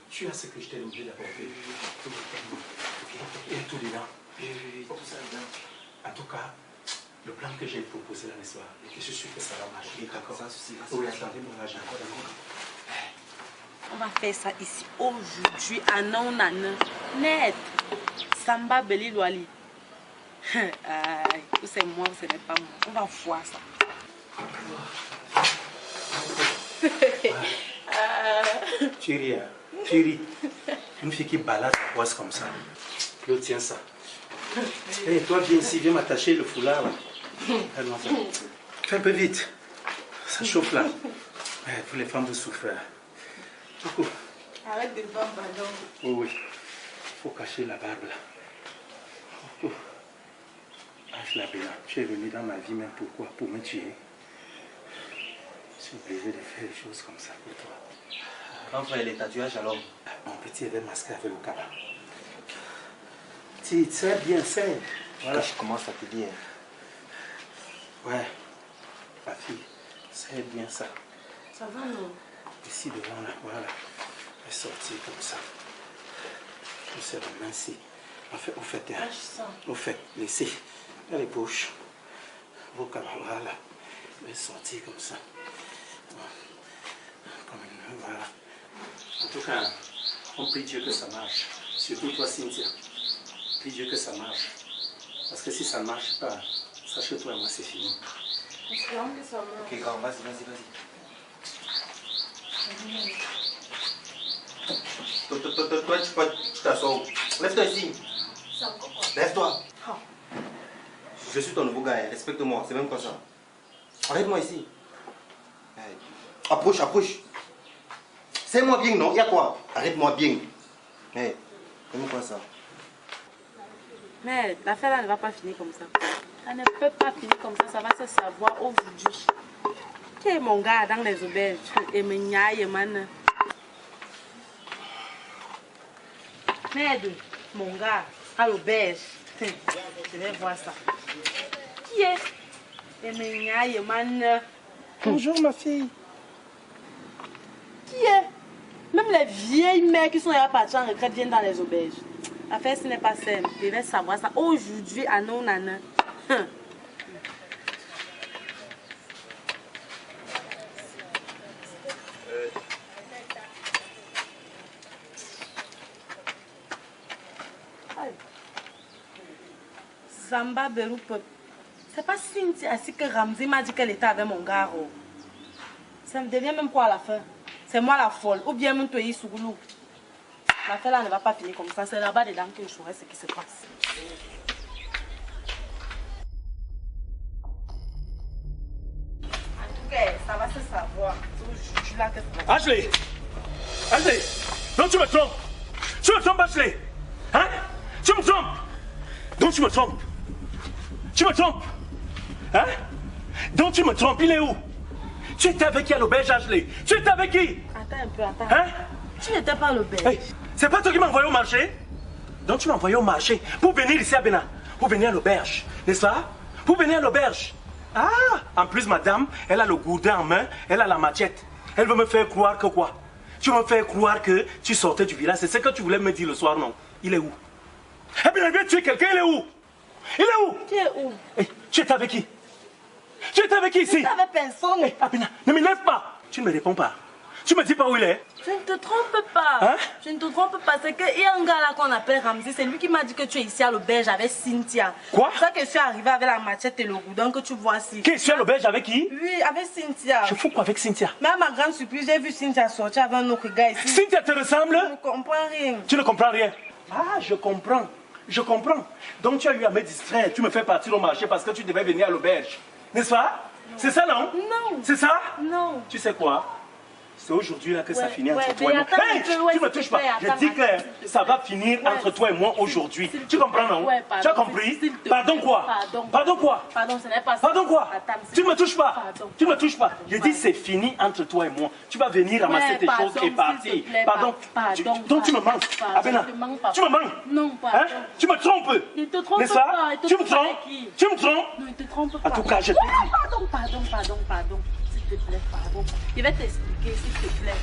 Speaker 7: Tu as ce que je t'ai demandé d'apporter. Et tout dedans.
Speaker 9: Tout ça dedans.
Speaker 7: En tout cas, le plan que j'ai proposé là, n'est-ce pas? Et que je suis sûr que ça va marcher.
Speaker 9: D'accord, ça suffit.
Speaker 7: Oui, attendez-moi là, j'ai encore
Speaker 6: On va faire ça ici aujourd'hui à Naunana. Net. Samba Beli Loali. C'est moi, ce n'est pas moi. On va voir ça.
Speaker 7: Tu ris. Une fille qui balade la poisse comme ça. L'autre tient ça. Hé, toi viens ici, viens m'attacher le foulard là. Allons, fais un peu vite. Ça chauffe là. Pour les femmes de souffrir. Coucou.
Speaker 5: Arrête de voir ballon.
Speaker 7: Oui. Il faut cacher la barbe là. Coucou. Lâche-la bien. Tu es venu dans ma vie même pourquoi? Pour me tuer. Je suis obligé de faire des choses comme ça pour toi.
Speaker 9: Quand frère les tatouages alors?
Speaker 7: Mon petit avait masqué avec le cabas. Tu sais bien, c'est.
Speaker 9: Voilà, je commence à te dire.
Speaker 7: Ouais, ma fille, c'est bien ça.
Speaker 5: Ça va non?
Speaker 7: Ici devant là, voilà. Elle est sortie comme ça. Je sais la main ici. Au fait, laissez. Elle est gauche. Vos cabas, voilà. Elle est sortie comme ça. Comme une, voilà. En tout cas, on prie Dieu que ça marche. Surtout toi, Cynthia. Prie Dieu que ça marche. Parce que si ça ne marche pas, sache que toi et moi, c'est fini.
Speaker 5: Espérons que ça marche.
Speaker 9: Ok, grand, vas-y. Toi, tu peux t'asseoir. Lève-toi ici. Lève-toi. Je suis ton nouveau gars, respecte-moi, c'est même comme ça. Arrête-moi ici. Approche. C'est-moi bien, non? Il y a quoi? Arrête-moi bien. Hey, fais-moi quoi ça?
Speaker 6: Mais l'affaire là ne va pas finir comme ça. Elle ne peut pas finir comme ça, ça va se savoir aujourd'hui. Qui est mon gars dans les auberges? Et me nyaille, man. Merde, mon gars, à l'auberge. Je vais voir ça. Qui est? Et me nyaille, man.
Speaker 4: Bonjour ma fille.
Speaker 6: Qui est? Même les vieilles mères qui sont là parties en retraite viennent dans les auberges. L'affaire, ce n'est pas simple. Je vais savoir ça aujourd'hui à Naunana. Samba Beroupe. C'est pas Cynthia ainsi que Ramzi m'a dit qu'elle était avec mon gars. Oh. Ça me devient même quoi à la fin? C'est moi la folle. Ou bien mon toyi Sougoulou. L'affaire là ne va pas finir comme ça. C'est là-bas dedans que je saurai ce qui se passe. En tout cas, ça va se savoir. Je suis là que ça va.
Speaker 8: Ashley! Ashley! Non, tu me trompes! Tu me trompes, Ashley! Hein? Tu me trompes! Donc tu me trompes! Tu me trompes! Hein? Donc tu me trompes, il est où? Tu étais avec qui à l'auberge, Ashley? Tu étais avec qui?
Speaker 6: Attends un peu, attends.
Speaker 8: Hein?
Speaker 6: Tu n'étais pas à l'auberge.
Speaker 8: Hey, c'est pas toi qui m'as envoyé au marché? Donc tu m'as envoyé au marché pour venir ici à Bénin, pour venir à l'auberge, n'est-ce pas? Pour venir à l'auberge. Ah! En plus, madame, elle a le gourdin en main, elle a la machette. Elle veut me faire croire que quoi? Tu veux me faire croire que tu sortais du village, c'est ce que tu voulais me dire le soir, non? Il est où? Eh bien, elle vient tuer quelqu'un, il est où? Il est où?
Speaker 6: Tu es où?
Speaker 8: Hey, tu étais avec qui? Tu étais avec qui ici?
Speaker 6: Tu n'avais personne.
Speaker 8: Hey, Abina, ne m'énerve pas. Tu ne me réponds pas. Tu me dis pas où il est.
Speaker 6: Je ne te trompe pas.
Speaker 8: Hein?
Speaker 6: Je ne te trompe pas. C'est qu'il y a un gars là qu'on appelle Ramzi. C'est lui qui m'a dit que tu es ici à l'auberge avec Cynthia.
Speaker 8: Quoi?
Speaker 6: C'est ça que je suis arrivée avec la machette et le goudron que tu vois ici.
Speaker 8: Qui est sur l'auberge avec qui?
Speaker 6: Oui, avec Cynthia.
Speaker 8: Je fous quoi avec Cynthia?
Speaker 6: Mais à ma grande surprise, j'ai vu Cynthia sortir avec un autre gars ici.
Speaker 8: Cynthia te ressemble?
Speaker 6: Je ne comprends rien.
Speaker 8: Tu ne comprends rien. Ah, je comprends. Je comprends. Donc tu as eu à me distraire. Tu me fais partir au marché parce que tu devais venir à l'auberge. N'est-ce pas? C'est ça, non?
Speaker 6: Non.
Speaker 8: C'est ça?
Speaker 6: Non.
Speaker 8: Tu sais quoi? C'est aujourd'hui là que ça finit entre
Speaker 6: ouais,
Speaker 8: toi et moi.
Speaker 6: mais attends
Speaker 8: Hey,
Speaker 6: un peu, ouais,
Speaker 8: tu me
Speaker 6: s'il te
Speaker 8: touches pas.
Speaker 6: plaît,
Speaker 8: Je
Speaker 6: attends,
Speaker 8: dis clair,
Speaker 6: s'il te
Speaker 8: ça va finir entre toi et moi aujourd'hui. Tu comprends, non?
Speaker 6: Ouais, pardon,
Speaker 8: tu as compris?
Speaker 6: s'il te
Speaker 8: Pardon
Speaker 6: plaît.
Speaker 8: quoi? Pardon quoi?
Speaker 6: Pardon, ce n'est pas ça.
Speaker 8: Pardon quoi?
Speaker 6: Attends,
Speaker 8: Tu ne me touches pas.
Speaker 6: Pardon.
Speaker 8: Tu ne me touches pas. Je dis c'est fini entre toi et moi. Tu vas venir ramasser tes
Speaker 6: pardon,
Speaker 8: choses et
Speaker 6: s'il te
Speaker 8: partir.
Speaker 6: plaît,
Speaker 8: Pardon.
Speaker 6: pardon,
Speaker 8: Donc tu me manques.
Speaker 6: pardon,
Speaker 8: Abena,
Speaker 6: je te manque pas.
Speaker 8: tu me manques.
Speaker 6: Non, pardon.
Speaker 8: Hein? Tu me trompes.
Speaker 6: Il te trompe
Speaker 8: N'est-ce
Speaker 6: pas.
Speaker 8: pas?
Speaker 6: Il te
Speaker 8: Tu me
Speaker 6: trompe
Speaker 8: trompes.
Speaker 6: avec qui?
Speaker 8: Tu me trompes.
Speaker 6: Non, il te trompe pas.
Speaker 8: En tout cas, je te dis.
Speaker 6: Pardon. S'il te plaît, pardon. Je vais t'expliquer, s'il te plaît.